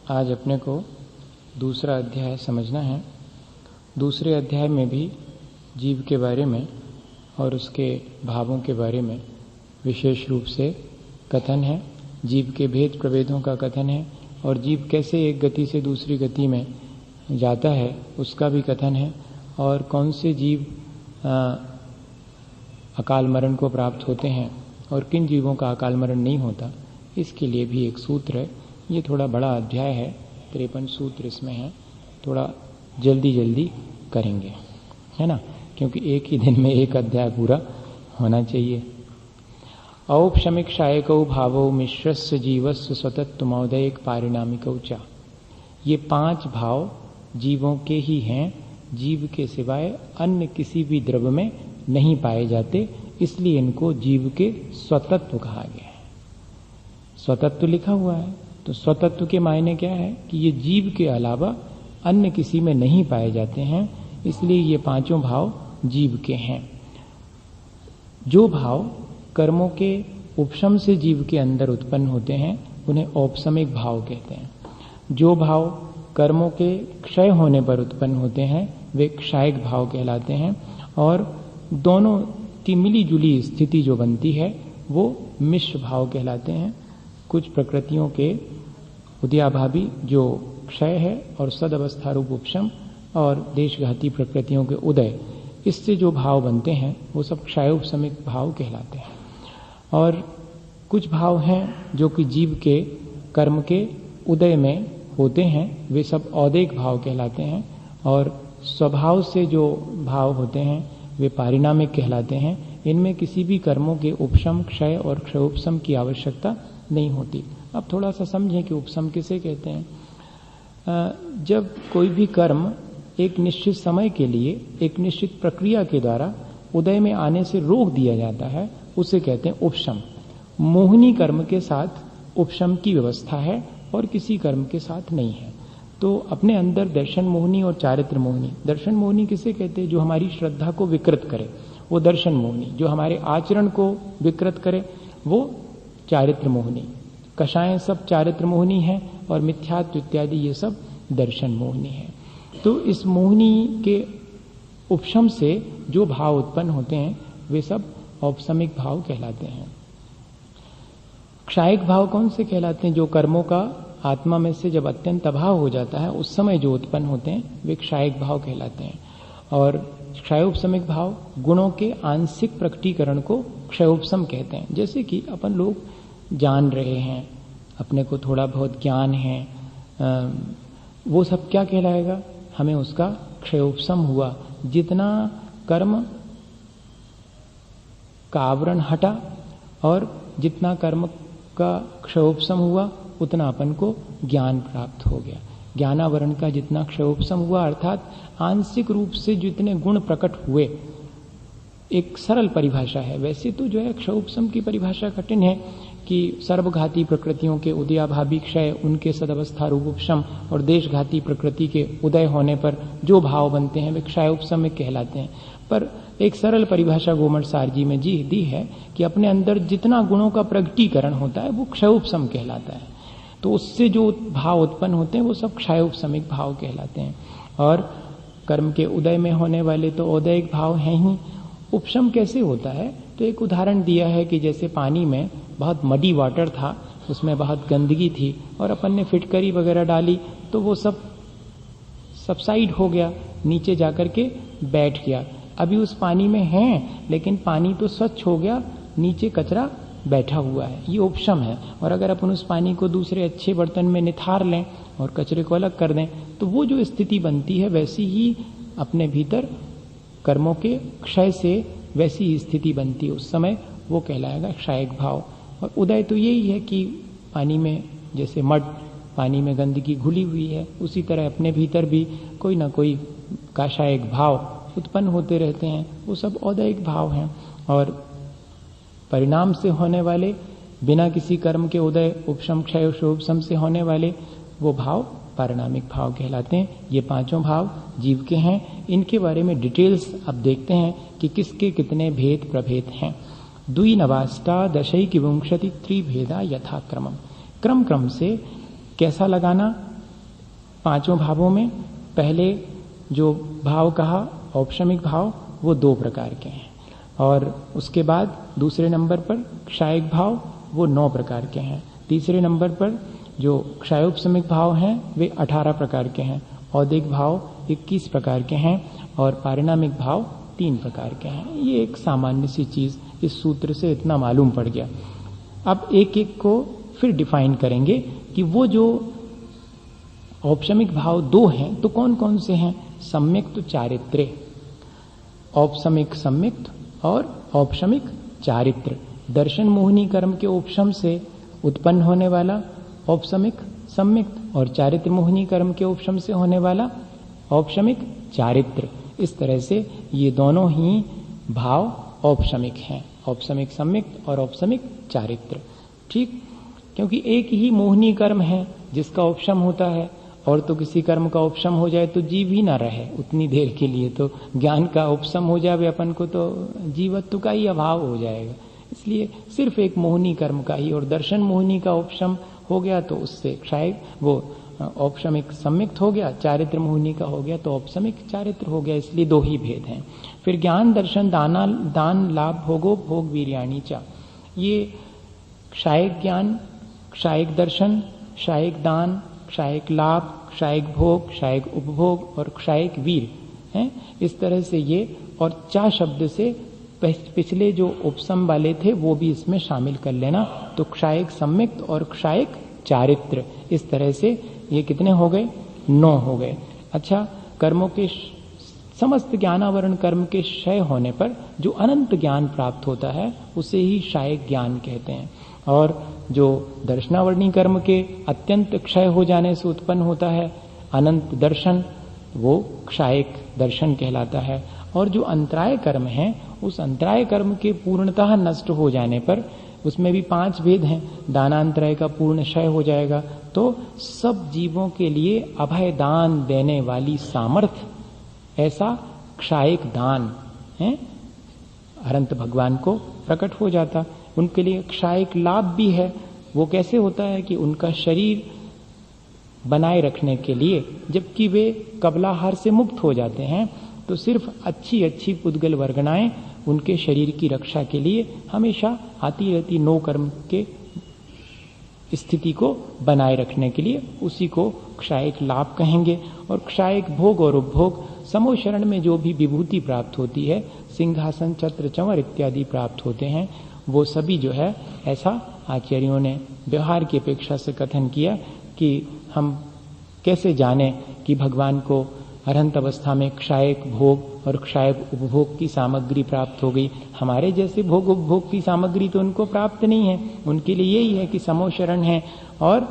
आज अपने को दूसरा अध्याय समझना है। दूसरे अध्याय में भी जीव के बारे में और उसके भावों के बारे में विशेष रूप से कथन है। जीव के भेद प्रभेदों का कथन है और जीव कैसे एक गति से दूसरी गति में जाता है उसका भी कथन है, और कौन से जीव अकाल मरण को प्राप्त होते हैं और किन जीवों का अकाल मरण नहीं होता, इसके लिए भी एक सूत्र है। ये थोड़ा बड़ा अध्याय है, 53 सूत्र इसमें है, थोड़ा जल्दी जल्दी करेंगे, है ना, क्योंकि एक ही दिन में एक अध्याय पूरा होना चाहिए। औपशमिक क्षायकौ भावौ मिश्रस्य जीवस्य स्वतत्वमौदयिक पारिणामिकौ च। ये 5 भाव जीवों के ही हैं, जीव के सिवाय अन्य किसी भी द्रव्य में नहीं पाए जाते, इसलिए इनको जीव के स्वतत्व कहा गया है। स्वतत्व लिखा हुआ है तो स्वतत्व के मायने क्या है कि ये जीव के अलावा अन्य किसी में नहीं पाए जाते हैं, इसलिए ये 5 भाव जीव के हैं। जो भाव कर्मों के उपशम से जीव के अंदर उत्पन्न होते हैं उन्हें औपशमिक भाव कहते हैं। जो भाव कर्मों के क्षय होने पर उत्पन्न होते हैं वे क्षायक भाव कहलाते हैं, और दोनों की मिली जुली स्थिति जो बनती है वो मिश्र भाव कहलाते हैं। कुछ प्रकृतियों के उदयाभावी जो क्षय है और सदअवस्था रूप उपशम और देशघाती प्रकृतियों के उदय, इससे जो भाव बनते हैं वो सब क्षयोपशमिक भाव कहलाते हैं। और कुछ भाव हैं जो कि जीव के कर्म के उदय में होते हैं, वे सब औदैक भाव कहलाते हैं, और स्वभाव से जो भाव होते हैं वे पारिणामिक कहलाते हैं। इनमें किसी भी कर्मों के उपशम, क्षय और क्षयोपशम की आवश्यकता नहीं होती। अब थोड़ा सा समझें कि उपशम किसे कहते हैं। जब कोई भी कर्म एक निश्चित समय के लिए एक निश्चित प्रक्रिया के द्वारा उदय में आने से रोक दिया जाता है उसे कहते हैं उपशम। मोहिनी कर्म के साथ उपशम की व्यवस्था है और किसी कर्म के साथ नहीं है। तो अपने अंदर दर्शन मोहिनी और चारित्र मोहिनी, दर्शन मोहिनी किसे कहते हैं? जो हमारी श्रद्धा को विकृत करे वो दर्शन मोहिनी, जो हमारे आचरण को विकृत करे वो चारित्र मोहिनी। कषायें सब चारित्र मोहिनी है और मिथ्यात्व इत्यादि ये सब दर्शन मोहिनी है। तो इस मोहिनी के उपशम से जो भाव उत्पन्न होते हैं वे सब औपशमिक भाव कहलाते हैं। क्षायक भाव कौन से कहलाते हैं? जो कर्मों का आत्मा में से जब अत्यंत अभाव हो जाता है उस समय जो उत्पन्न होते हैं वे क्षायक भाव कहलाते हैं। और क्षयोपशमिक भाव गुणों के आंशिक प्रकटीकरण को क्षयोपशम कहते हैं। जैसे कि अपन लोग जान रहे हैं, अपने को थोड़ा बहुत ज्ञान है, वो सब क्या कहलाएगा? हमें उसका क्षयोपशम हुआ। जितना कर्म का आवरण हटा और जितना कर्म का क्षयोपशम हुआ उतना अपन को ज्ञान प्राप्त हो गया। ज्ञानावरण का जितना क्षयोपशम हुआ अर्थात आंशिक रूप से जितने गुण प्रकट हुए, एक सरल परिभाषा है। वैसे तो जो है क्षयोपशम की परिभाषा कठिन है कि सर्वघाती प्रकृतियों के उदयाभावी क्षय, उनके सदअवस्था रूप उपशम और देशघाती प्रकृति के उदय होने पर जो भाव बनते हैं वे क्षयोपशम कहलाते हैं। पर एक सरल परिभाषा गोमटसार जी में दी है कि अपने अंदर जितना गुणों का प्रगटीकरण होता है वो क्षयोपशम कहलाता है। तो उससे जो भाव उत्पन्न होते हैं वो सब क्षयोपशमिक भाव कहलाते हैं। और कर्म के उदय में होने वाले तो औदैहिक भाव हैं ही। उपशम कैसे होता है? तो एक उदाहरण दिया है कि जैसे पानी में बहुत मडी वाटर था, उसमें बहुत गंदगी थी और अपन ने फिटकरी वगैरह डाली तो वो सब सबसाइड हो गया, नीचे जाकर के बैठ गया। अभी उस पानी में हैं लेकिन पानी तो स्वच्छ हो गया, नीचे कचरा बैठा हुआ है, ये उपशम है। और अगर अपन उस पानी को दूसरे अच्छे बर्तन में निथार लें और कचरे को अलग कर दें तो वो जो स्थिति बनती है वैसी ही अपने भीतर कर्मों के क्षय से वैसी ही स्थिति बनती है। उस समय वो कहलाएगा क्षायक भाव। और उदय तो यही है कि पानी में जैसे मड, पानी में गंदगी घुली हुई है, उसी तरह अपने भीतर भी कोई ना कोई काषायक भाव उत्पन्न होते रहते हैं, वो सब औदैहिक भाव हैं। और परिणाम से होने वाले, बिना किसी कर्म के उदय, उपशम, क्षय, क्षयोपशम से होने वाले वो भाव पारिणामिक भाव कहलाते हैं। ये 5 भाव जीव के हैं। इनके बारे में डिटेल्स अब देखते हैं कि किसके कितने भेद प्रभेद हैं। द्विनवाष्टादशैकविंशति त्रिभेदा यथाक्रमम। क्रम क्रम से कैसा लगाना? पांचों भावों में पहले जो भाव कहा औपशमिक भाव वो 2 प्रकार के हैं, और उसके बाद दूसरे नंबर पर क्षायिक भाव वो 9 प्रकार के हैं। तीसरे नंबर पर जो क्षायोपशमिक भाव हैं वे 18 प्रकार के हैं, औदिक भाव 21 प्रकार के हैं और पारिणामिक भाव 3 प्रकार के हैं। ये एक सामान्य सी चीज इस सूत्र से इतना मालूम पड़ गया। अब एक एक को फिर डिफाइन करेंगे कि वो जो औपशमिक भाव 2 हैं तो कौन कौन से हैं। सम्यक्त चारित्र्य, औपशमिक सम्यक्त और औपशमिक चारित्र। दर्शन मोहिनी कर्म के उपशम से उत्पन्न होने वाला औपशमिक सम्यक्त और चारित्र मोहिनी कर्म के उपशम से होने वाला औपशमिक चारित्र। इस तरह से ये दोनों ही भाव औपशमिक हैं, औपशमिक सम्यक्त और औपशमिक चारित्र। ठीक, क्योंकि एक ही मोहिनी कर्म है जिसका उपशम होता है, और तो किसी कर्म का उपशम हो जाए तो जीव ही ना रहे उतनी देर के लिए, तो ज्ञान का उपशम हो जाए अपन को तो जीवत्व का ही अभाव हो जाएगा। इसलिए सिर्फ एक मोहिनी कर्म का ही, और दर्शन मोहिनी का उपशम हो गया तो उससे क्षय वो औपशमिक सम्यक्त हो गया, चारित्र मोहिनी का हो गया तो औपशमिक चारित्र हो गया। इसलिए 2 ही भेद हैं। फिर ज्ञान दर्शन दान लाभ भोगो भोग वीर्याणी चा। ये क्षायिक ज्ञान, क्षायिक दर्शन, क्षायिक दान, क्षायिक लाभ, क्षायिक भोग, क्षायिक उपभोग और क्षायिक वीर हैं। इस तरह से ये, और चा शब्द से पिछले जो उपसम वाले थे वो भी इसमें शामिल कर लेना। तो क्षायिक सम्यक्त और क्षायिक चारित्र, इस तरह से ये कितने हो गए? 9 हो गए। अच्छा, कर्मों के समस्त ज्ञानावरण कर्म के क्षय होने पर जो अनंत ज्ञान प्राप्त होता है उसे ही क्षायिक ज्ञान कहते हैं, और जो दर्शनावरणी कर्म के अत्यंत क्षय हो जाने से उत्पन्न होता है अनंत दर्शन, वो क्षायिक दर्शन कहलाता है। और जो अंतराय कर्म है, उस अंतराय कर्म के पूर्णतः नष्ट हो जाने पर, उसमें भी 5 भेद हैं, दानांतराय का पूर्ण क्षय हो जाएगा तो सब जीवों के लिए अभय दान देने वाली सामर्थ्य, ऐसा क्षायिक दान है अनंत भगवान को प्रकट हो जाता। उनके लिए क्षायिक लाभ भी है। वो कैसे होता है कि उनका शरीर बनाए रखने के लिए, जबकि वे कबलाहार से मुक्त हो जाते हैं, तो सिर्फ अच्छी अच्छी पुद्गल वर्गणाएं उनके शरीर की रक्षा के लिए हमेशा आती रहती, 9 कर्म के स्थिति को बनाए रखने के लिए, उसी को क्षायिक लाभ कहेंगे। और क्षायिक भोग और उपभोग, समोशरण में जो भी विभूति प्राप्त होती है, सिंहासन छत्र चंवर इत्यादि प्राप्त होते हैं, वो सभी जो है, ऐसा आचार्यों ने व्यवहार की अपेक्षा से कथन किया कि हम कैसे जाने कि भगवान को अरहंत अवस्था में क्षायिक भोग और क्षायिक उपभोग की सामग्री प्राप्त हो गई। हमारे जैसे भोग उपभोग की सामग्री तो उनको प्राप्त नहीं है। उनके लिए यही है कि समोशरण है और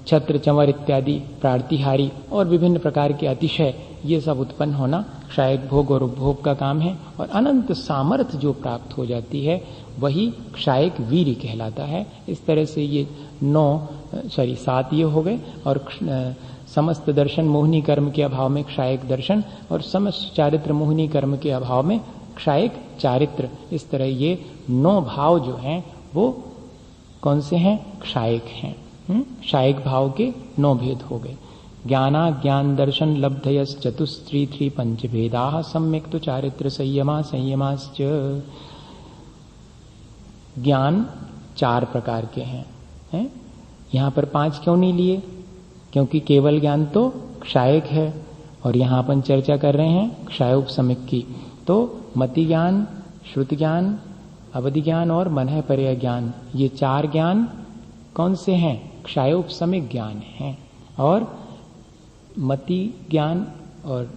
छत्र चंवर इत्यादि प्रार्तिहारी और विभिन्न प्रकार के अतिशय, ये सब उत्पन्न होना क्षायिक भोग और उपभोग का काम है। और अनंत सामर्थ्य जो प्राप्त हो जाती है वही क्षायिक वीर्य कहलाता है। इस तरह से ये 7 ये हो गए। और समस्त दर्शन मोहिनी कर्म के अभाव में क्षायिक दर्शन, और समस्त चारित्र मोहिनी कर्म के अभाव में क्षायिक चारित्र। इस तरह ये 9 भाव जो हैं वो कौन से हैं? क्षायिक हैं। क्षायिक भाव के 9 भेद हो गए। ज्ञाना ज्ञान दर्शन लब्धयस चतुस्त्री पंचभेदा सम्यक तो चारित्र संयमा संयमाश्च। ज्ञान 4 प्रकार के हैं। यहां पर 5 क्यों नहीं लिए? क्योंकि केवल ज्ञान तो क्षायिक है, और यहां अपन चर्चा कर रहे हैं क्षायोपशमिक की। तो मति ज्ञान, श्रुति ज्ञान, अवधि ज्ञान और मनःपर्य ज्ञान, ये 4 ज्ञान कौन से हैं? क्षायोपशमिक ज्ञान हैं। और मति ज्ञान और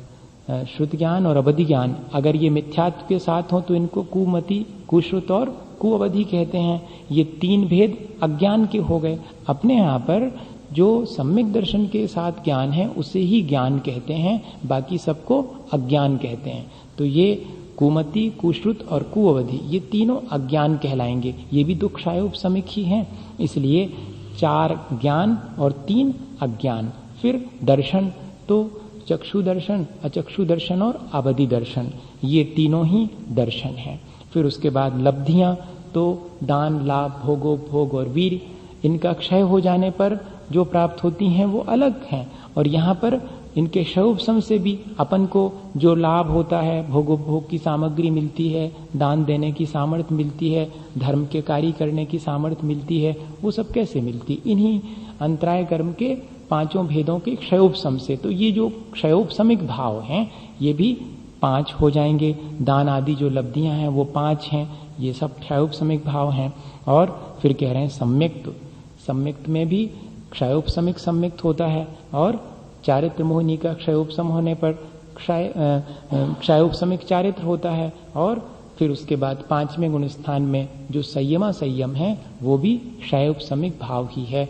श्रुति ज्ञान और अवधि ज्ञान, अगर ये मिथ्यात्व के साथ हो तो इनको कुमति, कुश्रुत और कुअवधि कहते हैं। ये 3 भेद अज्ञान के हो गए। अपने यहाँ पर जो सम्यक दर्शन के साथ ज्ञान है उसे ही ज्ञान कहते हैं, बाकी सबको अज्ञान कहते हैं। तो ये कुमति, कुश्रुत और कुअवधि, ये तीनों अज्ञान कहलाएंगे। ये भी तो क्षायोपशमिक ही हैं। इसलिए 4 ज्ञान और 3 अज्ञान। फिर दर्शन तो चक्षु दर्शन, अचक्षु दर्शन और अवधि दर्शन, ये तीनों ही दर्शन हैं। फिर उसके बाद लब्धियां तो दान, लाभ, भोगोपभोग और वीर, इनका क्षय हो जाने पर जो प्राप्त होती हैं वो अलग हैं, और यहाँ पर इनके क्षयोपशम से भी अपन को जो लाभ होता है, भोगोपभोग की सामग्री मिलती है, दान देने की सामर्थ्य मिलती है, धर्म के कार्य करने की सामर्थ्य मिलती है, वो सब कैसे मिलती? इन्हीं अंतराय कर्म के पांचों भेदों के क्षयोपशम से। तो ये जो क्षयोपशमिक भाव हैं ये भी 5 हो जाएंगे। दान आदि जो लब्धियां हैं वो 5 हैं, ये सब क्षयोपशमिक भाव हैं। और फिर कह रहे हैं सम्यक्त, सम्यक्त में भी क्षयोपशमिक सम्यक्त होता है, और चारित्र मोहिनी का क्षयोपशम होने पर क्षयोपशमिक चारित्र होता है। और फिर उसके बाद 5वें गुण स्थान में जो संयमा संयम है वो भी क्षयोपशमिक भाव ही है।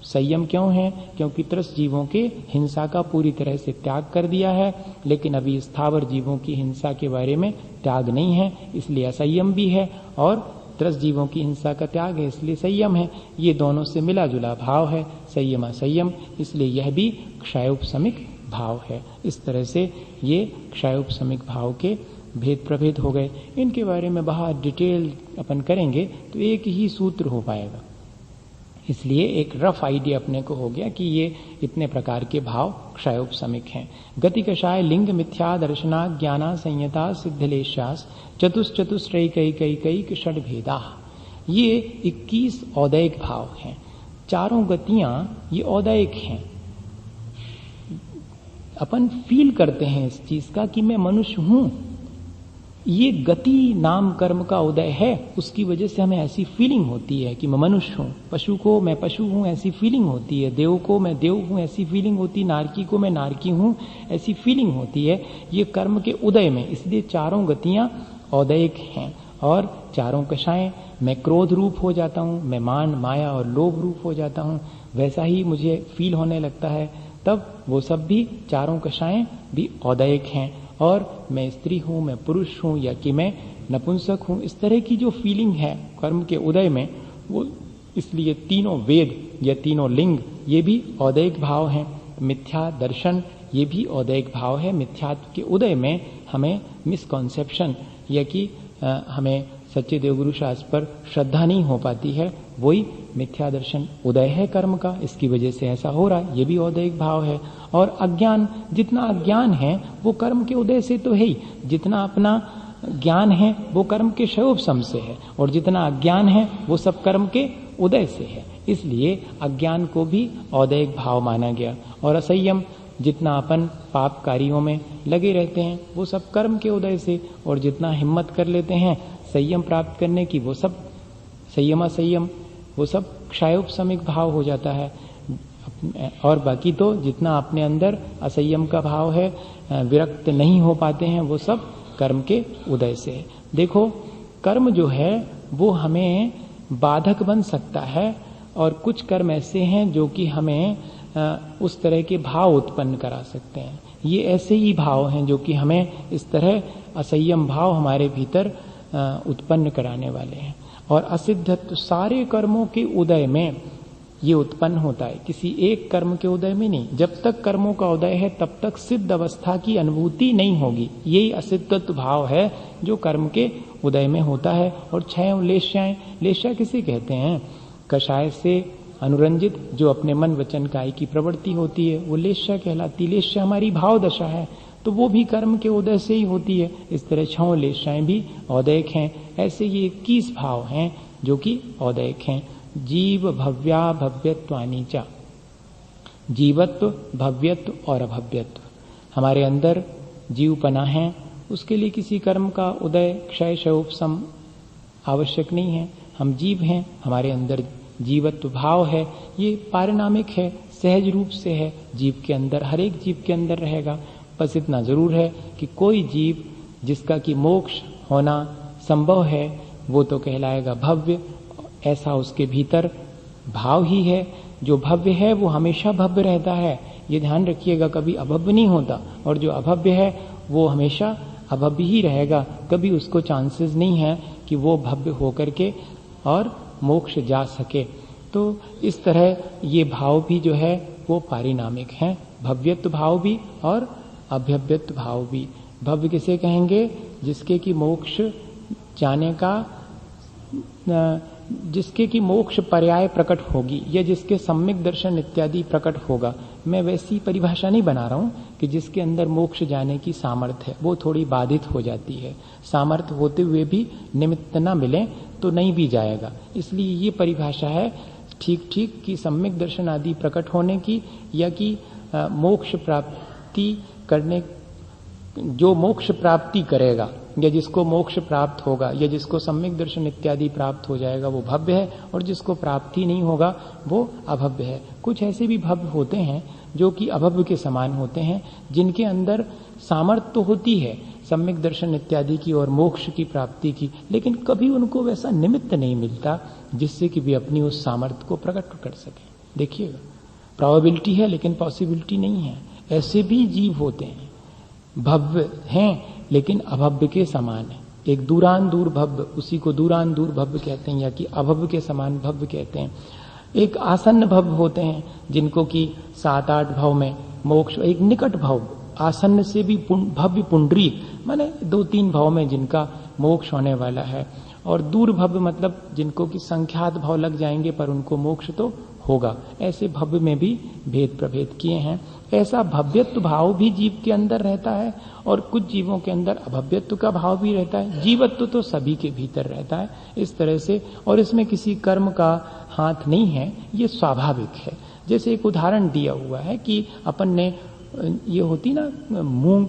संयम क्यों है? क्योंकि त्रस्त जीवों के हिंसा का पूरी तरह से त्याग कर दिया है, लेकिन अभी स्थावर जीवों की हिंसा के बारे में त्याग नहीं है, इसलिए असंयम भी है, और त्रस्त जीवों की हिंसा का त्याग है इसलिए संयम है। ये दोनों से मिला जुला भाव है संयम असंयम, इसलिए यह भी क्षयोपशमिक भाव है। इस तरह से ये क्षयोपशमिक भाव के भेद प्रभेद हो गए। इनके बारे में बहुत डिटेल अपन करेंगे तो एक ही सूत्र हो पाएगा, इसलिए एक रफ आइडिया अपने को हो गया कि ये इतने प्रकार के भाव क्षयोपशमिक हैं। गति कषाय लिंग मिथ्या दर्शना ज्ञाना संयता सिद्धलेशास चतुश्चतुश्रैकैकैक षड्भेदा। ये 21 औदैक भाव हैं। चारों गतियां ये औदैक हैं। अपन फील करते हैं इस चीज का कि मैं मनुष्य हूं, ये गति नाम कर्म का उदय है, उसकी वजह से हमें ऐसी फीलिंग होती है कि मैं मनुष्य हूं। पशु को मैं पशु हूं ऐसी फीलिंग होती है, देव को मैं देव हूं ऐसी फीलिंग होती है, नारकी को मैं नारकी हूं ऐसी फीलिंग होती है। ये कर्म के उदय में, इसलिए चारों गतियां औदैक हैं। और चारों कषाएं, मैं क्रोध रूप हो जाता हूं, मैं मान माया और लोभ रूप हो जाता हूं, वैसा ही मुझे फील होने लगता है, तब वो सब भी चारों कषाएं भी औदैक हैं। और मैं स्त्री हूं, मैं पुरुष हूं, या कि मैं नपुंसक हूं, इस तरह की जो फीलिंग है कर्म के उदय में, वो इसलिए तीनों वेद या तीनों लिंग ये भी औदैक भाव हैं। मिथ्या दर्शन ये भी औदैक भाव है। मिथ्यात्व के उदय में हमें मिसकॉन्सेप्शन या कि हमें सच्चे देवगुरु शास्त्र पर श्रद्धा नहीं हो पाती है, वही मिथ्या दर्शन उदय है कर्म का, इसकी वजह से ऐसा हो रहा है, ये भी औदैक भाव है। और अज्ञान, जितना अज्ञान है वो कर्म के उदय से तो है ही, जितना अपना ज्ञान है वो कर्म के क्षयोपशम से है, और जितना अज्ञान है वो सब कर्म के उदय से है, इसलिए अज्ञान को भी औदैक भाव माना गया। और असंयम, जितना अपन पाप कार्यों में लगे रहते हैं वो सब कर्म के उदय से, और जितना हिम्मत कर लेते हैं संयम प्राप्त करने की वो सब संयम असंयम, वो सब क्षयोपशमिक भाव हो जाता है। और बाकी तो जितना अपने अंदर असंयम का भाव है, विरक्त नहीं हो पाते हैं, वो सब कर्म के उदय से है। देखो कर्म जो है वो हमें बाधक बन सकता है, और कुछ कर्म ऐसे हैं जो कि हमें उस तरह के भाव उत्पन्न करा सकते हैं। ये ऐसे ही भाव हैं जो कि हमें इस तरह असंयम भाव हमारे भीतर उत्पन्न कराने वाले हैं। और असिद्धत्व सारे कर्मों के उदय में ये उत्पन्न होता है, किसी एक कर्म के उदय में नहीं। जब तक कर्मों का उदय है तब तक सिद्ध अवस्था की अनुभूति नहीं होगी। यही असिद्धत्व भाव है जो कर्म के उदय में होता है। और 6 लेश्याएं, लेश्या किसे कहते हैं? कषाय से अनुरंजित जो अपने मन वचन काय की प्रवृत्ति होती है वो लेश्या कहलाती। लेश्या हमारी भाव दशा है, तो वो भी कर्म के उदय से ही होती है। इस तरह 6 लेश्याएं भी औदैक हैं। ऐसे ये 21 भाव हैं जो कि औदैक हैं। जीव भव्या भव्यत्वानि च, जीवत्व, भव्यत्व और अभव्यत्व हमारे अंदर जीवपना है, उसके लिए किसी कर्म का उदय क्षय क्षयोपशम आवश्यक नहीं है। हम जीव हैं, हमारे अंदर जीवत्व भाव है, ये पारिणामिक है, सहज रूप से है, जीव के अंदर, हर एक जीव के अंदर रहेगा। बस इतना जरूर है कि कोई जीव जिसका कि मोक्ष होना संभव है वो तो कहलाएगा भव्य, ऐसा उसके भीतर भाव ही है। जो भव्य है वो हमेशा भव्य रहता है, ये ध्यान रखिएगा, कभी अभव्य नहीं होता। और जो अभव्य है वो हमेशा अभव्य ही रहेगा, कभी उसको चांसेस नहीं है कि वो भव्य होकर के और मोक्ष जा सके। तो इस तरह ये भाव भी जो है वो पारिणामिक हैं, भव्यत्व भाव भी और अभव्यत्व भाव भी। भव्य किसे कहेंगे? जिसके कि मोक्ष जाने का जिसके की मोक्ष पर्याय प्रकट होगी या जिसके सम्यक दर्शन इत्यादि प्रकट होगा, मैं वैसी परिभाषा नहीं बना रहा हूं कि जिसके अंदर मोक्ष जाने की सामर्थ्य है, वो थोड़ी बाधित हो जाती है। सामर्थ्य होते हुए भी निमित्त न मिले तो नहीं भी जाएगा। इसलिए ये परिभाषा है ठीक ठीक कि सम्यक दर्शन आदि प्रकट होने की, या कि मोक्ष प्राप्ति करने, जो मोक्ष प्राप्ति करेगा या जिसको मोक्ष प्राप्त होगा या जिसको सम्यक दर्शन इत्यादि प्राप्त हो जाएगा वो भव्य है, और जिसको प्राप्ति नहीं होगा वो अभव्य है। कुछ ऐसे भी भव्य होते हैं जो कि अभव्य के समान होते हैं, जिनके अंदर सामर्थ्य तो होती है सम्यक दर्शन इत्यादि की और मोक्ष की प्राप्ति की, लेकिन कभी उनको वैसा निमित्त नहीं मिलता जिससे कि वे अपनी उस सामर्थ्य को प्रकट कर सकें। देखिएगा, प्रोबेबिलिटी है लेकिन पॉसिबिलिटी नहीं है। ऐसे भी जीव होते हैं, भव्य हैं लेकिन अभव्य के समान है। एक दूरान दूर भव्य, उसी को दूरान दूर भव्य कहते हैं, या कि अभव्य के समान भव्य कहते हैं। एक आसन्न भव्य होते हैं जिनको कि 7-8 भाव में मोक्ष, एक निकट भाव, आसन्न से भी भव्य पुंडरीक, माने 2-3 भाव में जिनका मोक्ष होने वाला है, और दूर भव्य मतलब जिनको कि संख्यात भाव लग जाएंगे पर उनको मोक्ष तो होगा। ऐसे भव्य में भी भेद प्रभेद किए हैं। ऐसा भव्यत्व भाव भी जीव के अंदर रहता है और कुछ जीवों के अंदर अभव्यत्व का भाव भी रहता है। जीवत्व तो सभी के भीतर रहता है इस तरह से, और इसमें किसी कर्म का हाथ नहीं है, ये स्वाभाविक है। जैसे एक उदाहरण दिया हुआ है कि अपन ने, ये होती ना मूंग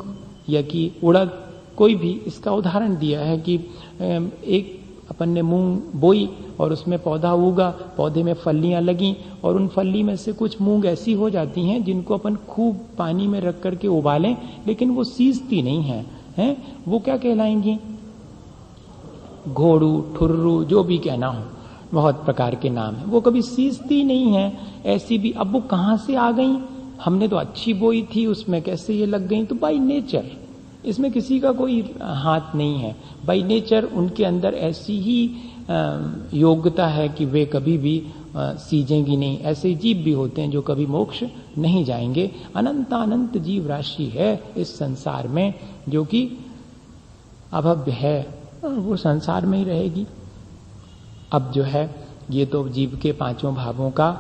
या कि उड़द, कोई भी, इसका उदाहरण दिया है कि एक अपन ने मूंग बोई और उसमें पौधा उगा, पौधे में फलियां लगी, और उन फली में से कुछ मूंग ऐसी हो जाती हैं जिनको अपन खूब पानी में रख करके उबालें, लेकिन वो सीजती नहीं हैं, वो क्या कहलाएंगी? घोड़ू, ठुर्रू, जो भी कहना हो, बहुत प्रकार के नाम है। वो कभी सीजती नहीं है। ऐसी भी, अब वो कहां से आ गई? हमने तो अच्छी बोई थी, उसमें कैसे ये लग गई? तो बाई नेचर, इसमें किसी का कोई हाथ नहीं है। बाई नेचर उनके अंदर ऐसी ही योग्यता है कि वे कभी भी सीजेंगी नहीं। ऐसे जीव भी होते हैं जो कभी मोक्ष नहीं जाएंगे। अनंत जीव राशि है इस संसार में जो कि अभव्य है, वो संसार में ही रहेगी। अब जो है, ये तो जीव के 5 भावों का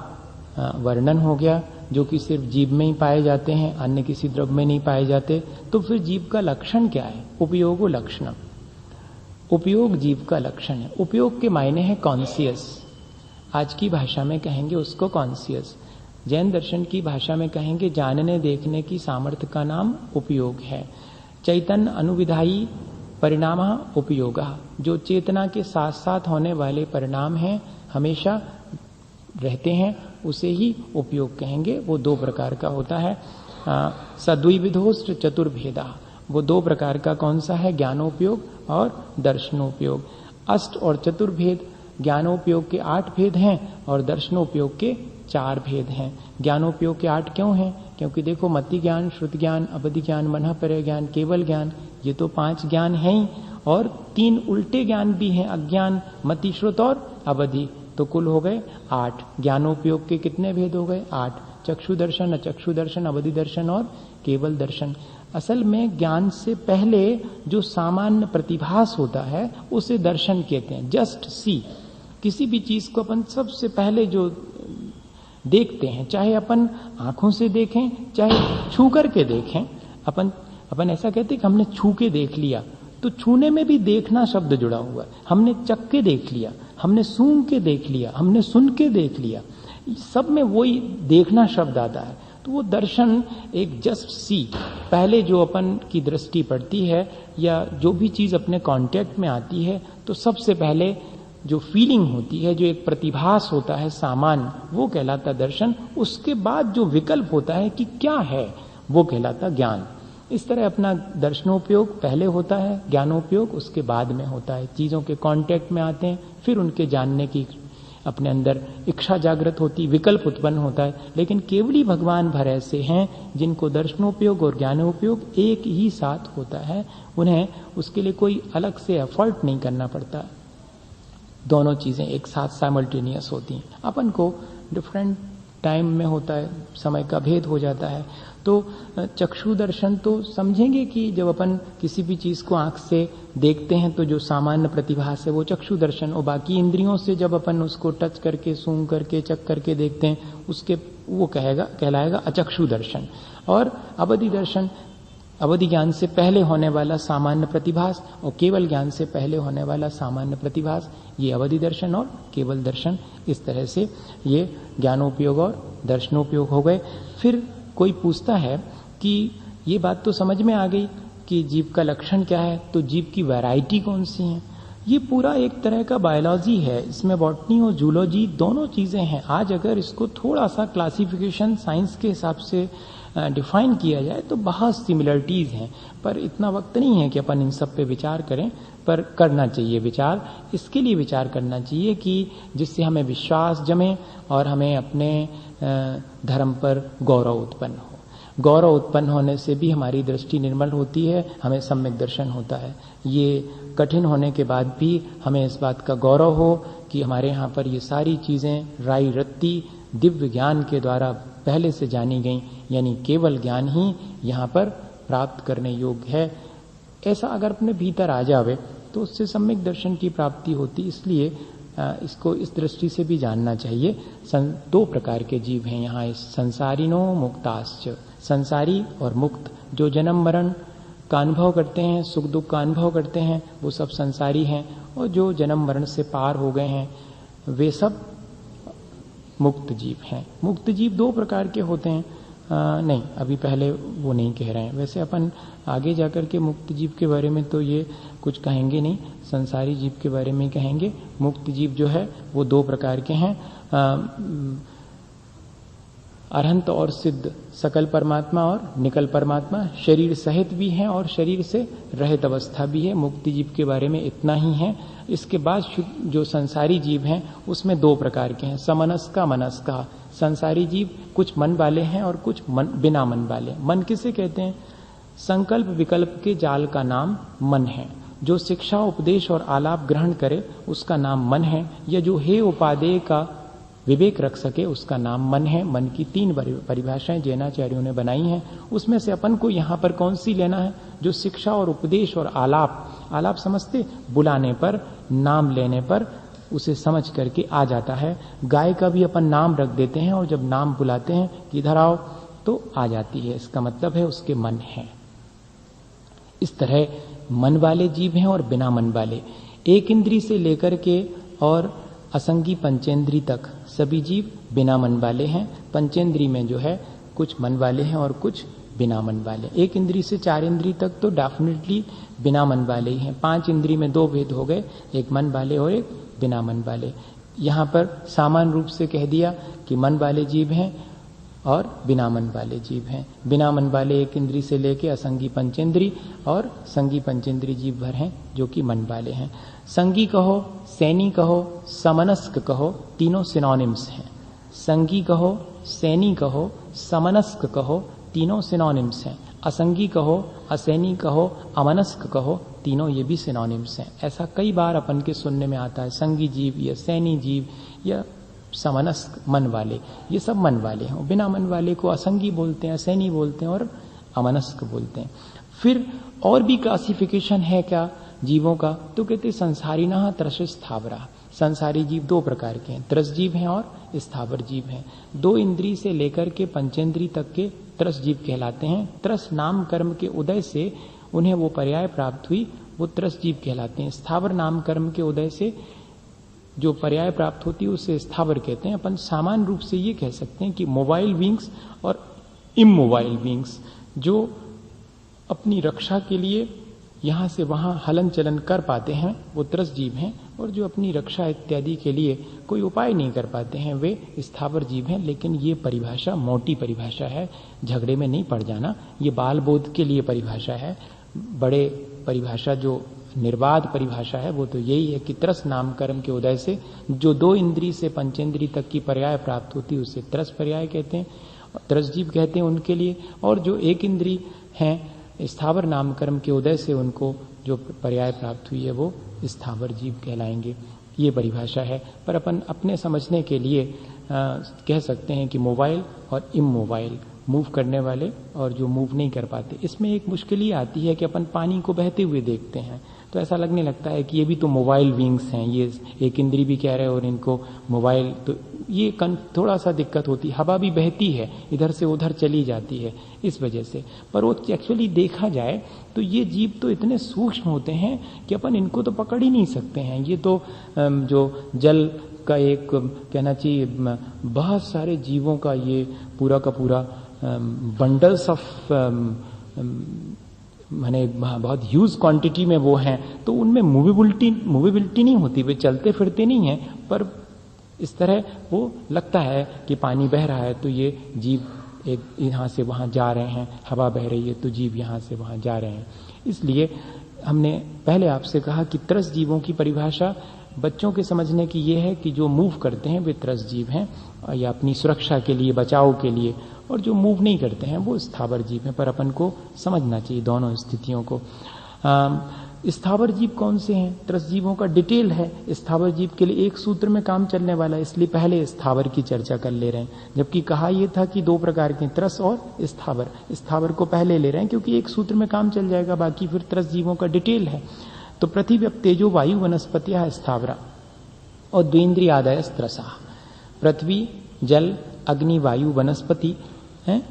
वर्णन हो गया, जो कि सिर्फ जीव में ही पाए जाते हैं, अन्य किसी द्रव्य में नहीं पाए जाते। तो फिर जीव का लक्षण क्या है? उपयोगो लक्षणम। उपयोग जीव का लक्षण है। उपयोग के मायने है कॉन्सियस। आज की भाषा में कहेंगे उसको कॉन्सियस। जैन दर्शन की भाषा में कहेंगे जानने देखने की सामर्थ्य का नाम उपयोग है। चैतन्य अनुविधायी परिणाम उपयोग, जो चेतना के साथ साथ होने वाले परिणाम हैं, हमेशा रहते हैं, उसे ही उपयोग कहेंगे। वो 2 प्रकार का होता है। सद्विविधोष्ट चतुर्भेदा, वो 2 प्रकार का कौन सा है? ज्ञानोपयोग और दर्शनोपयोग। अष्ट और चतुर्भेद, ज्ञानोपयोग के 8 भेद हैं और दर्शनोपयोग के 4 भेद हैं। ज्ञानोपयोग के 8 क्यों हैं? क्योंकि देखो, मति ज्ञान, श्रुति ज्ञान, अवधि ज्ञान, मनःपर्य ज्ञान, केवल ज्ञान, ये तो 5 ज्ञान हैं ही, और 3 उल्टे ज्ञान भी हैं, अज्ञान, मति, श्रुत और अवधि। तो कुल हो गए 8। ज्ञानोपयोग के कितने भेद हो गए? 8। चक्षु दर्शन, अचक्षु दर्शन, अवधि दर्शन और केवल दर्शन। असल में ज्ञान से पहले जो सामान्य प्रतिभास होता है उसे दर्शन कहते हैं। जस्ट सी, किसी भी चीज को अपन सबसे पहले जो देखते हैं, चाहे अपन आंखों से देखें चाहे छू करके देखें, अपन ऐसा कहते हैं कि हमने छू के देख लिया, तो छूने में भी देखना शब्द जुड़ा हुआ है। हमने चख के देख लिया, हमने सूंघ के देख लिया, हमने सुन के देख लिया, सब में वही देखना शब्द आता है। तो वो दर्शन एक जस्ट सी, पहले जो अपन की दृष्टि पड़ती है या जो भी चीज अपने कांटेक्ट में आती है, तो सबसे पहले जो फीलिंग होती है, जो एक प्रतिभास होता है सामान्य, वो कहलाता दर्शन। उसके बाद जो विकल्प होता है कि क्या है, वो कहलाता ज्ञान। इस तरह अपना दर्शनोपयोग पहले होता है, ज्ञानोपयोग उसके बाद में होता है। चीजों के कांटेक्ट में आते हैं, फिर उनके जानने की अपने अंदर इच्छा जागृत होती, विकल्प उत्पन्न होता है। लेकिन केवली भगवान भर ऐसे हैं जिनको दर्शनोपयोग और ज्ञानोपयोग एक ही साथ होता है। उन्हें उसके लिए कोई अलग से एफर्ट नहीं करना पड़ता, दोनों चीजें एक साथ साइमल्टेनियस होती हैं। अपन को डिफरेंट टाइम में होता है, समय का भेद हो जाता है। तो चक्षु दर्शन तो समझेंगे कि जब अपन किसी भी चीज को आंख से देखते हैं तो जो सामान्य प्रतिभास है वो चक्षु दर्शन, और बाकी इंद्रियों से जब अपन उसको टच करके, सूंघ करके, चख करके देखते हैं उसके वो कहलाएगा अचक्षु दर्शन। और अवधि दर्शन, अवधि ज्ञान से पहले होने वाला सामान्य प्रतिभास और केवल ज्ञान से पहले होने वाला सामान्य प्रतिभास, ये अवधि दर्शन और केवल दर्शन। इस तरह से ये ज्ञानोपयोग और दर्शनोपयोग हो गए। फिर कोई पूछता है कि ये बात तो समझ में आ गई कि जीव का लक्षण क्या है, तो जीव की वैरायटी कौन सी है। ये पूरा एक तरह का बायोलॉजी है, इसमें बॉटनी और जूलॉजी दोनों चीजें हैं। आज अगर इसको थोड़ा सा क्लासिफिकेशन साइंस के हिसाब से डिफाइन किया जाए तो बहुत सिमिलरिटीज हैं, पर इतना वक्त नहीं है कि अपन इन सब पे विचार करें, पर करना चाहिए विचार। इसके लिए विचार करना चाहिए कि जिससे हमें विश्वास जमे और हमें अपने धर्म पर गौरव उत्पन्न हो। गौरव उत्पन्न होने से भी हमारी दृष्टि निर्मल होती है, हमें सम्यक दर्शन होता है। ये कठिन होने के बाद भी हमें इस बात का गौरव हो कि हमारे यहाँ पर ये सारी चीजें राई रत्ती दिव्य ज्ञान के द्वारा पहले से जानी गई, यानी केवल ज्ञान ही यहाँ पर प्राप्त करने योग्य है। ऐसा अगर अपने भीतर आ जावे तो उससे सम्यक दर्शन की प्राप्ति होती। इसलिए इसको इस दृष्टि से भी जानना चाहिए। दो प्रकार के जीव हैं यहाँ, इस संसारिनो मुक्ताश्च, संसारी और मुक्त। जो जन्म मरण का अनुभव करते हैं, सुख दुख का अनुभव करते हैं, वो सब संसारी हैं, और जो जन्म मरण से पार हो गए हैं वे सब मुक्त जीव हैं। मुक्त जीव दो प्रकार के होते हैं। नहीं, अभी पहले वो नहीं कह रहे हैं। वैसे अपन आगे जाकर के मुक्त जीव के बारे में तो ये कुछ कहेंगे नहीं, संसारी जीव के बारे में कहेंगे। मुक्त जीव जो है वो दो प्रकार के हैं, अरहंत और सिद्ध, सकल परमात्मा और निकल परमात्मा, शरीर सहित भी हैं और शरीर से रहित अवस्था भी है। मुक्ति जीव के बारे में इतना ही है। इसके बाद जो संसारी जीव हैं उसमें दो प्रकार के हैं, समनस्का मनस्का। संसारी जीव कुछ मन वाले हैं और कुछ बिना मन वाले। मन किसे कहते हैं? संकल्प विकल्प के जाल का नाम मन है। जो शिक्षा उपदेश और आलाप ग्रहण करे उसका नाम मन है, या जो हे उपादेय का विवेक रख सके उसका नाम मन है। मन की तीन परिभाषाएं जैनाचार्यों ने बनाई हैं, उसमें से अपन को यहाँ पर कौन सी लेना है? जो शिक्षा और उपदेश और आलाप समझते, बुलाने पर, नाम लेने पर उसे समझ करके आ जाता है। गाय का भी अपन नाम रख देते हैं और जब नाम बुलाते हैं कि इधर आओ तो आ जाती है, इसका मतलब है उसके मन है। इस तरह मन वाले जीव हैं और बिना मन वाले। एक इंद्री से लेकर के और असंगी पंचेंद्री तक सभी जीव बिना मन वाले हैं। पंचेंद्री में जो है कुछ मन वाले हैं और कुछ बिना मन वाले। एक इंद्री से चार इंद्री तक तो डेफिनेटली बिना मन वाले ही हैं। पांच इंद्री में दो भेद हो गए, एक मन वाले और एक बिना मन वाले। यहाँ पर सामान्य रूप से कह दिया कि मन वाले जीव हैं और बिना मन वाले जीव हैं। बिना मन वाले एक इंद्री से लेके असंगी पंचेंद्री और संगी पंचेंद्री जीव भर हैं जो कि मन वाले हैं। संगी कहो, सैनी कहो, समनस्क कहो, तीनों सिनोनिम्स हैं। संगी कहो, सैनी कहो, समनस्क कहो, तीनों सिनोनिम्स हैं। असंगी कहो, असैनी कहो, अमनस्क कहो, तीनों ये भी सिनोनिम्स हैं। ऐसा कई बार अपन के सुनने में आता है, संगी जीव या सैनी जीव या समनस्क मन वाले, ये सब मन वाले हैं। बिना मन वाले को असंगी बोलते हैं, असैनी बोलते हैं और अमनस्क बोलते हैं। फिर और भी क्लासिफिकेशन है क्या जीवों का? तो कहते संसारिणः त्रस स्थावरा। संसारी जीव दो प्रकार के हैं, त्रस जीव हैं और स्थावर जीव हैं। दो इंद्री से लेकर के पंचेंद्री तक के त्रस जीव कहलाते हैं। त्रस नाम कर्म के उदय से उन्हें वो पर्याय प्राप्त हुई, वो त्रस जीव कहलाते हैं। स्थावर नाम कर्म के उदय से जो पर्याय प्राप्त होती है उसे स्थावर कहते हैं। अपन सामान्य रूप से ये कह सकते हैं कि मोबाइल बींग्स और इमोबाइल बींग्स जो अपनी रक्षा के लिए यहाँ से वहाँ हलन चलन कर पाते हैं वो त्रस जीव हैं, और जो अपनी रक्षा इत्यादि के लिए कोई उपाय नहीं कर पाते हैं वे स्थावर जीव हैं। लेकिन ये परिभाषा मोटी परिभाषा है, झगड़े में नहीं पड़ जाना। ये बाल बोध के लिए परिभाषा है। बड़े परिभाषा जो निर्बाध परिभाषा है वो तो यही है कि त्रस नाम कर्म के उदय से जो दो इंद्री से पंचेंद्री तक की पर्याय प्राप्त होती है उसे त्रस पर्याय कहते हैं, त्रस जीव कहते हैं उनके लिए। और जो एक इंद्री हैं स्थावर नाम कर्म के उदय से उनको जो पर्याय प्राप्त हुई है वो स्थावर जीव कहलाएंगे। ये परिभाषा है। पर अपन अपने समझने के लिए कह सकते हैं कि मोबाइल और इमोबाइल, मूव करने वाले और जो मूव नहीं कर पाते। इसमें एक मुश्किल ये आती है कि अपन पानी को बहते हुए देखते हैं तो ऐसा लगने लगता है कि ये भी तो मोबाइल विंग्स हैं, ये एक इंद्री भी कह रहे हैं और इनको मोबाइल, तो ये थोड़ा सा दिक्कत होती है। हवा भी बहती है, इधर से उधर चली जाती है इस वजह से। पर वो एक्चुअली देखा जाए तो ये जीव तो इतने सूक्ष्म होते हैं कि अपन इनको तो पकड़ ही नहीं सकते हैं। ये तो जो जल का एक कहना चाहिए बहुत सारे जीवों का ये पूरा का पूरा बंडल्स ऑफ माने बहुत ह्यूज क्वांटिटी में वो हैं, तो उनमें मूवेबिलिटी नहीं होती, वे चलते फिरते नहीं हैं। पर इस तरह वो लगता है कि पानी बह रहा है तो ये जीव एक यहाँ से वहाँ जा रहे हैं, हवा बह रही है तो जीव यहाँ से वहाँ जा रहे हैं। इसलिए हमने पहले आपसे कहा कि त्रस्त जीवों की परिभाषा बच्चों के समझने की ये है कि जो मूव करते हैं वे त्रस्त जीव हैं या अपनी सुरक्षा के लिए, बचाव के लिए, और जो मूव नहीं करते हैं वो स्थावर जीव हैं। पर अपन को समझना चाहिए दोनों स्थितियों को। स्थावर जीव कौन से हैं? त्रस्त जीवों का डिटेल है। स्थावर जीव के लिए एक सूत्र में काम चलने वाला है, इसलिए पहले स्थावर की चर्चा कर ले रहे हैं, जबकि कहा यह था कि दो प्रकार के, त्रस्त और स्थावर। स्थावर को पहले ले रहे हैं क्योंकि एक सूत्र में काम चल जाएगा, बाकी फिर त्रस्त जीवों का डिटेल है। तो पृथ्वी तेजो वायु वनस्पतिया स्थावरा और द्वेन्द्रिय आदाय त्रसा। पृथ्वी, जल, अग्नि, वायु, वनस्पति हैं,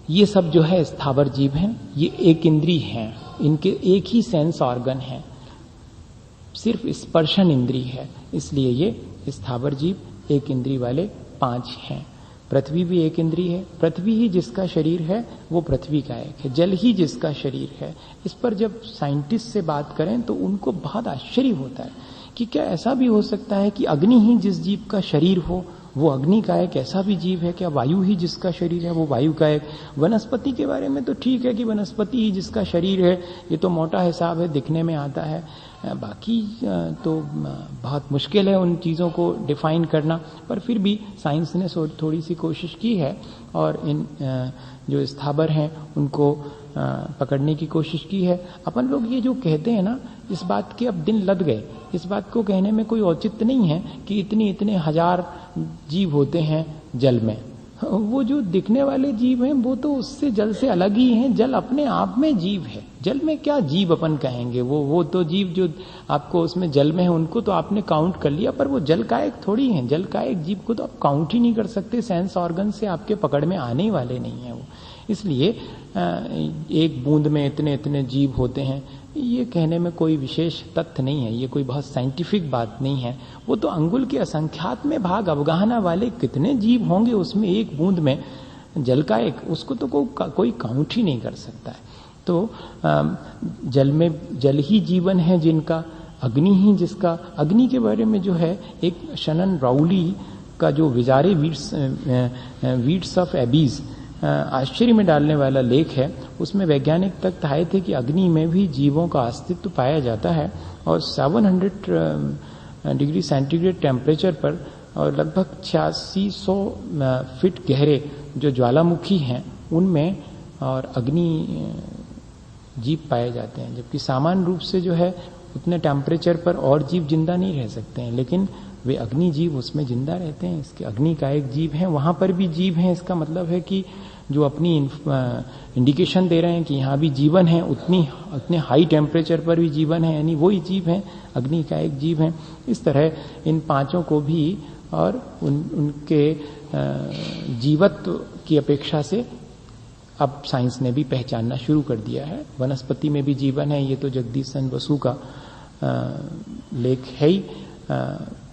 ये सब जो है स्थावर जीव हैं। ये एक इंद्रिय हैं, इनके एक ही सेंस ऑर्गन है, सिर्फ स्पर्शन इंद्रिय है, इसलिए ये स्थावर जीव एक इंद्रिय वाले 5 हैं। पृथ्वी भी एक इंद्रिय है, पृथ्वी ही जिसका शरीर है वो पृथ्वी का एक है, जल ही जिसका शरीर है। इस पर जब साइंटिस्ट से बात करें तो उनको बहुत आश्चर्य होता है कि क्या ऐसा भी हो सकता है कि अग्नि ही जिस जीव का शरीर हो वो अग्नि का एक ऐसा भी जीव है क्या? वायु ही जिसका शरीर है वो वायु का एक। वनस्पति के बारे में तो ठीक है कि वनस्पति ही जिसका शरीर है, ये तो मोटा हिसाब है, दिखने में आता है, बाकी तो बहुत मुश्किल है उन चीज़ों को डिफाइन करना। पर फिर भी साइंस ने थोड़ी सी कोशिश की है और इन जो स्थावर हैं उनको पकड़ने की कोशिश की है। अपन लोग ये जो कहते हैं ना, इस बात के अब दिन लद गए, इस बात को कहने में कोई औचित्य नहीं है कि इतने हजार जीव होते हैं जल में। वो जो दिखने वाले जीव हैं वो तो उससे, जल से अलग ही हैं। जल अपने आप में जीव है, जल में क्या जीव अपन कहेंगे, वो तो जीव जो आपको उसमें जल में है उनको तो आपने काउंट कर लिया, पर वो जल का एक थोड़ी है। जल का एक जीव को तो आप काउंट ही नहीं कर सकते, सेंस ऑर्गन से आपके पकड़ में आने वाले नहीं है वो। इसलिए एक बूंद में इतने जीव होते हैं, ये कहने में कोई विशेष तथ्य नहीं है, ये कोई बहुत साइंटिफिक बात नहीं है। वो तो अंगुल के असंख्यात में भाग अवगाहना वाले कितने जीव होंगे उसमें, एक बूंद में जल का एक, उसको तो कोई काउंट ही नहीं कर सकता है। तो जल में जल ही जीवन है जिनका, अग्नि ही जिसका। अग्नि के बारे में जो है एक शनन राउली का जो विजारे वीड्स ऑफ एबीज आश्चर्य में डालने वाला लेख है, उसमें वैज्ञानिक तक आए थे कि अग्नि में भी जीवों का अस्तित्व पाया जाता है और 700 डिग्री सेंटीग्रेड टेम्परेचर पर और लगभग 8600 फीट गहरे जो ज्वालामुखी हैं उनमें और अग्नि जीव पाए जाते हैं। जबकि सामान्य रूप से जो है उतने टेम्परेचर पर और जीव जिंदा नहीं रह सकते हैं, लेकिन वे अग्नि जीव उसमें जिंदा रहते हैं। इसके अग्नि का एक जीव है, वहां पर भी जीव हैं। इसका मतलब है कि जो अपनी इंडिकेशन दे रहे हैं कि यहाँ भी जीवन है, उतने हाई टेम्परेचर पर भी जीवन है, यानी वही जीव है, अग्नि का एक जीव है। इस तरह इन पांचों को भी और उनके जीवत्व की अपेक्षा से अब साइंस ने भी पहचानना शुरू कर दिया है। वनस्पति में भी जीवन है, ये तो जगदीश चंद्र बसु का लेख है ही।